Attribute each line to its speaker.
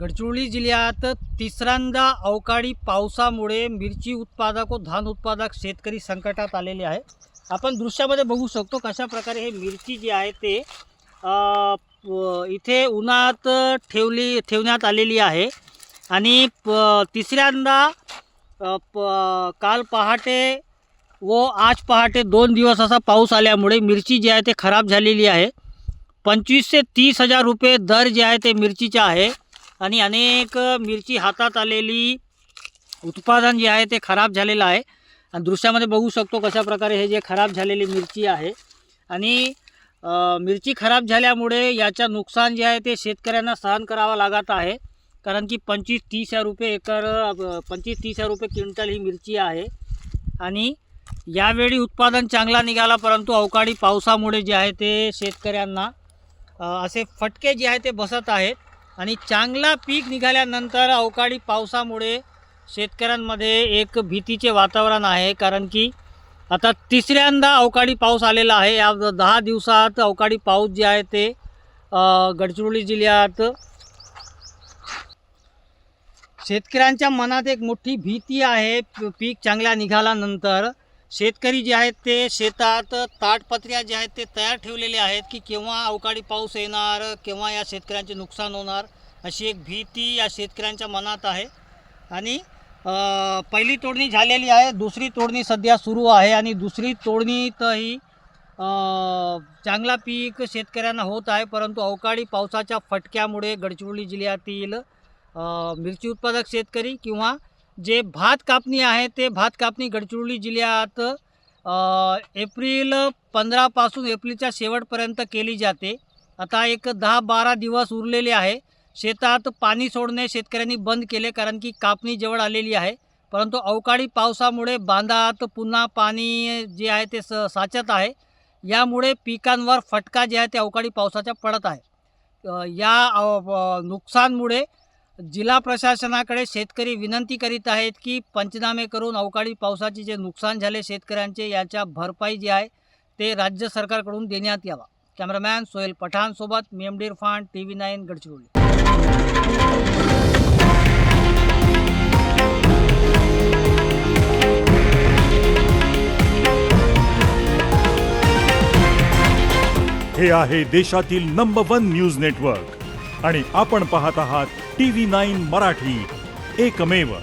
Speaker 1: गडचिरोली जिल्ह्यात तिसऱ्यांदा अवकाळी पावसामुळे मिरची उत्पादक व धान उत्पादक शेतकरी संकटात आलेले आहे। आपण दृश्यामध्ये बघू शकतो कशा प्रकारे हे मिरची जी आहे ते इथे उन्हात ठेवण्यात आलेली आहे आणि तिसऱ्यांदा काल पहाटे व आज पहाटे 2 दिवस असा पाऊस आल्यामुळे मिरची जी आहे ते खराब झालेली आहे। 25 ते 30 हजार रुपये दर जे आहे ते मिरचीचा आहे आणि अनेक मिरची हातात आलेली उत्पादन जे आहे ते खराब झालेलं आहे आणि दृश्यामध्ये बघू शकतो कशा प्रकारे हे जे खराब झालेली मिरची आहे आणि मिरची खराब झाल्यामुळे याचा नुकसान जे आहे ते शेतकऱ्यांना सहन करावा लागत आहे। कारण की 25-30 हजार रुपये एकर 25-30 हजार रुपये क्विंटल ही मिरची आहे आणि यावेळी उत्पादन चांगला निघाला, परंतु अवकाळी पावसामुळे जे आहे ते शेतकऱ्यांना असे फटके जे आहे ते बसत आहेत आणि चांगला पीक निघाल्यानंतर अवकाळी पावसामुळे शेतकऱ्यांमध्ये एक भीतीचे वातावरण आहे। कारण की आता तिसऱ्यांदा अवकाळी पाऊस आलेला आहे। या 10 दिवसात अवकाळी पाऊस जे आहे ते गडचिरोली जिल्ह्यात शेतकऱ्यांच्या मनात एक मोठी भीती आहे। पीक चांगल्या निघाल्यानंतर शेतकरी जे आहेत ते शेतात ताडपत्र्या जे आहेत ते तयार ठेवलेले आहेत की केव्हा अवकाळी पाऊस येणार, केव्हा या शेतकऱ्यांचे नुकसान होणार, अशी एक भीती या शेतकऱ्यांच्या मनात आहे। आणि पहिली तोडणी झालेली आहे, दुसरी तोडणी सध्या सुरू आहे आणि दुसरी तोडणीतही चांगला पीक शेतकऱ्यांना होत आहे, परंतु अवकाळी पावसाच्या फटक्यामुळे गडचिरोली जिल्ह्यातील मिरची उत्पादक शेतकरी किंवा जे भात कापणी आहे ते भात कापणी गडचिरोली जिल्ह्यात एप्रिल 15 पासून एप्रिलच्या शेवटपर्यंत केली जाते। आता एक 10-12 दिवस उरलेले आहे। शेतात पाणी सोडणे शेतकऱ्यांनी बंद केले कारण की कापणी जवळ आलेली आहे, परंतु अवकाळी पावसामुळे बांधात पुन्हा पाणी जे आहे ते साचत आहे। यामुळे पिकांवर फटका जे आहे ते अवकाळी पावसाचा पडत आहे। या नुकसानमुळे जिल्हा प्रशासनाकडे शेतकरी विनंती करीत आहेत की पंचनामे करून अवकाळी पावसाचे जे नुकसान झाले शेतकऱ्यांचे याच्या भरपाई जी आहे ते राज्य सरकारकडून देण्यात यावा। कॅमेरामॅन सोहेल पठाण सोबत मेमडी इरफान, TV9 गडचिरोली।
Speaker 2: हे आहे देशातील नंबर 1 न्यूज नेटवर्क आणि आपण पाहत आहात TV9 मराठी, एकमेव।